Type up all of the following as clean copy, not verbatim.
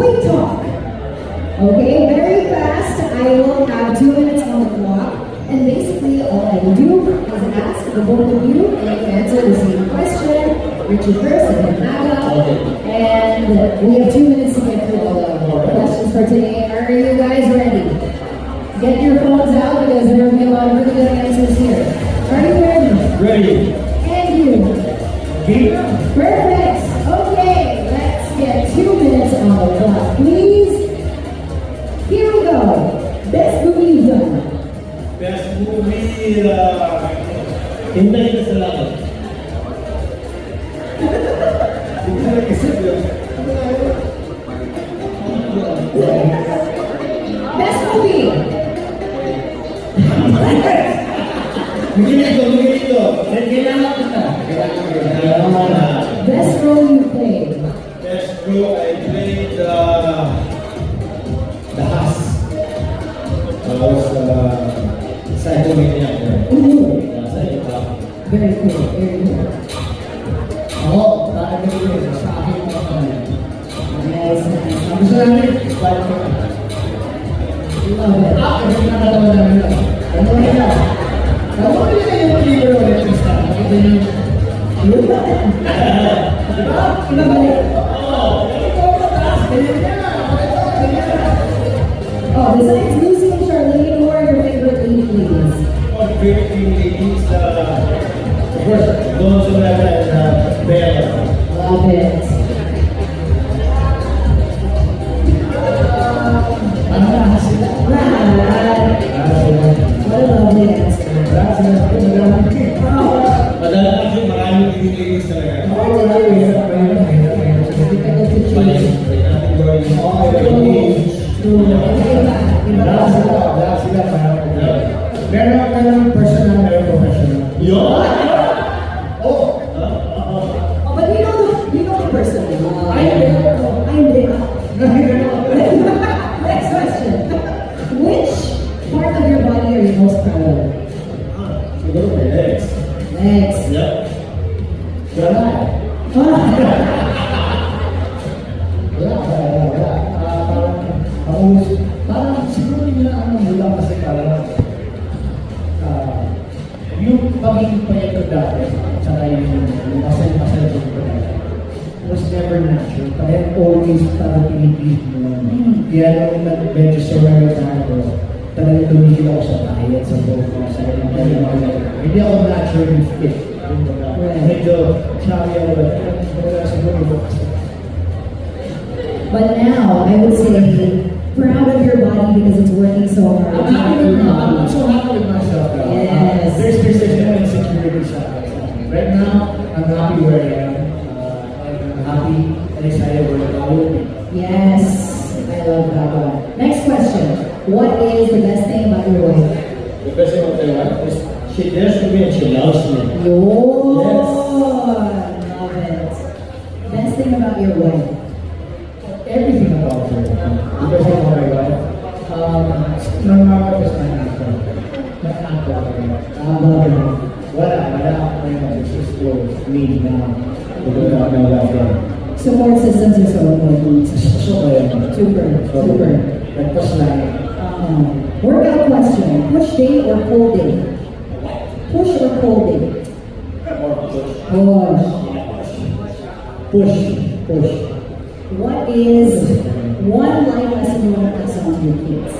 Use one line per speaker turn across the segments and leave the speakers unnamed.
quick talk. Okay, very fast. I will have 2 minutes on the clock. And basically, all I will do is ask the both of you and answer the same question. Richie first and then Naga. And we have 2 minutes to get through all the questions for today. Are you guys ready? Get your phones out because there will be a lot of really good answers here. Are you ready?
Ready.
And you?
Ready.
Perfect. Okay, let's get 2 minutes on the clock, please. Here we go. Best movie you've done.
Best movie, Hintay ka sa Langit. Hintay ka sa Langit.
Best movie.
Mungkin itu. Kailangan kita.
Best role you played.
Best role I played the Huss. I was Psycho Maniac.
Ooh.
Psycho.
Very cool, very cool.
Ako, nakakagawin sa akin mga kanya.
Nice, nice.
Ang gusto namin, Psycho.
Love it.
Kasi nakatawa namin lang. Ano na yan? Ano na yan yung libro ulit yung start? Nakita niyo?
Iba balik. Oh, besides Lucy and Charlene, who are your favorite lead ladies?
My favorite ladies, of course, Don Solana and Bella.
Love it.
Ano na sila?
What a lovely answer.
Madalang kasi maraming ladies talaga.
Meron ka ng personal, meron professional.
Yun!
Oh, but you know the person. I'm there. Next question. Which part of your body are you most proud of?
Siguro may legs.
Legs.
Yep.
Wala. Parang siguro yun na mula kasi parang yung pagiging payag ko dati, tsaka yung masal-masal ko dati, was never natural. Kaya always parang pinipilip mo. Kaya nung medyo surrender na ako, talagang tumigil ako sa diet, sa both ko, sa hindi ako naturally fit. Medyo chubby ako, pero siguro
But now, I would say, proud of your body because it's working so hard.
I'm so happy with myself now.
Yes.
There's no insecurity sa akin. Right now, I'm happy where I am. I'm happy and excited where I will be.
Yes, I love that one. Next question. What is the best thing about your wife?
The best thing about my wife is she dares to me and she loves me.
Yes. Love it. Best thing about your wife?
Everything about her. The best thing about my wife. No matter what my answer. My answer. Wala ako ngayon. It's just for me now. Because I'm my wife.
Support systems are so important.
So
Super.
Nagpas na.
Workout question. Push day or pull day? Push or pull day? Push. What is one life lesson you want to pass on to your kids?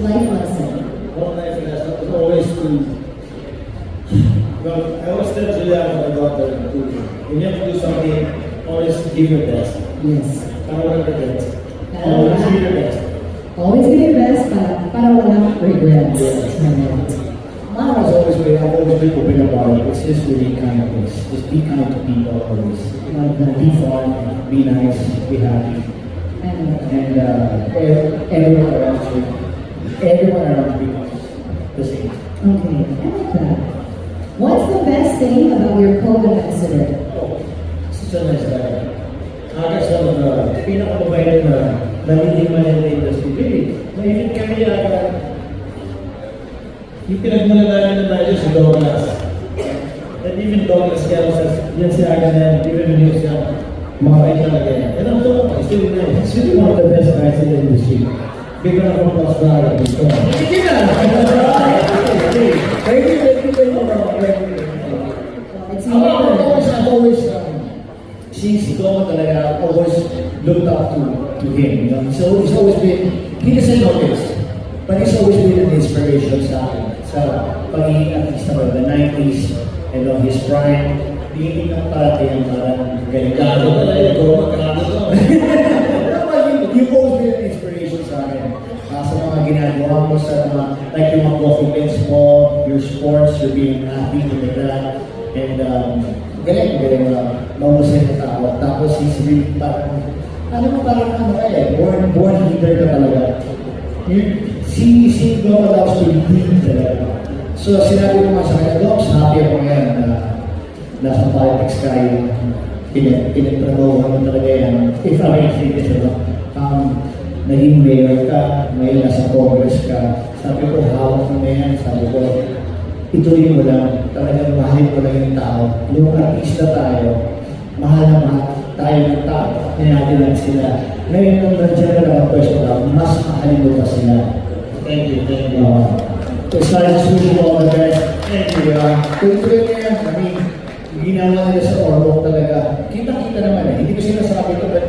Life lesson.
One life lesson is always to. Well, I always tell Julia, my daughter, when you have to do something, always give your best.
Yes.
Para the best. Always give your best.
Always give your best para walang regrets.
Mine was always way, I've always been open about it. It's just really kindness. Just be kind to people always. Be fun, be nice, be happy. And everyone around you, becomes the same.
Okay, I like that. What's the best thing about your co-ambassador?
Oh, such a nice guy. Kasi pinakamabait na naliliman ng industry. Really, naifit kami yung pinagmalalaman na tayo si Douglas. And even Douglas Carlos says, yan si Aga na yan, even when he was young, makakait talaga yan. And ang totoo, still nice. It's really one of the best guys in the industry. Big round of applause for Aaron. Thank you.
It's
I've always, since Doma talaga, I've always looked up to him. You know? So he's always been, he doesn't know this, but he's always been an inspiration sa akin. Sa pag-i-artista ko, the 90s, you know, his prime, hindi na parati ang parang galing.
Gago talaga, gago to.
You've always been an inspiration sa akin. Sa mga ginagawa mo, sa mga, like yung mga coffee pins mo, your sports, you're being an athlete, like that. And galing mahusay na tao. Tapos he's really parang, ano eh, born leader ka talaga. Si Doma loves to lead talaga. So sinabi ko nga sa kanya, Doms, happy ako ngayon na nasa politics ka yung pinagtrabaho mo talaga yan. If I may say this, naging mayor ka, ngayon nasa Congress ka. Sabi ko, hawak mo na yan. Sabi ko, ituloy mo lang. Talagang mahalin mo lang yung tao. Yung artista tayo, mahal na mahal tayo ng tao. Hinati lang sila. Ngayon nung nandiyan na lang ang pwesto lang, mas mahalin mo pa sila.
Thank you, thank you.
So I just wish you all the best. Thank you. Tuloy na yan. I mean, ginawa nila sa Ormoc talaga. Kita-kita naman eh. Hindi ko sinasabi ito, but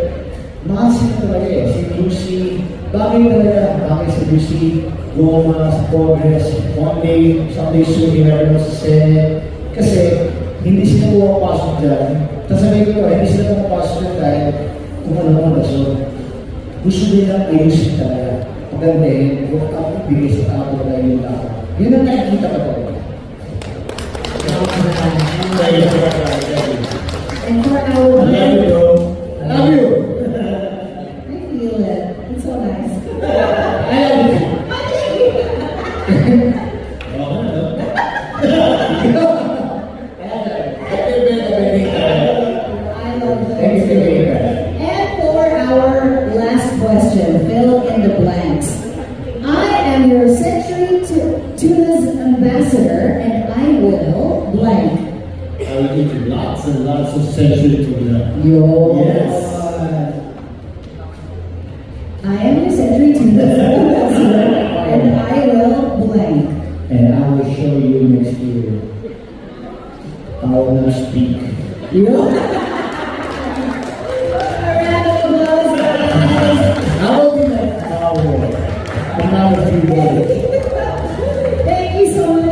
mahal sila talaga eh. Si Lucy, bagay talaga. Bagay si Lucy, Goma, sa Congress. One day, someday soon, you never know sa Senate. Kasi, hindi sila pumapasok dyan. Tapos sabi ko to, hindi sila pumapasok dyan dahil kung ano naman rason. Gusto nila ayusin talaga. Pagandahin, huwag ako bigay sa tao talaga yung tao. Yun ang nakikita ko talaga.
Thank you, thank you.
And for
I
our
love you, bro.
I love you!
I feel it. It's so nice.
I love you!
Oo nga, no?
I love
Thank you,
that.
David.
And for our last question, fill in the blanks. I am your Century Tunas ambassador, and I will blank.
I will give you lots and lots of century to that.
Yes.
I am your Century Tunas ambassador, and I will blank.
And I will show you next year how to speak.
A round of applause, guys.
I will be like power. I'm not a few words.
Thank you so much.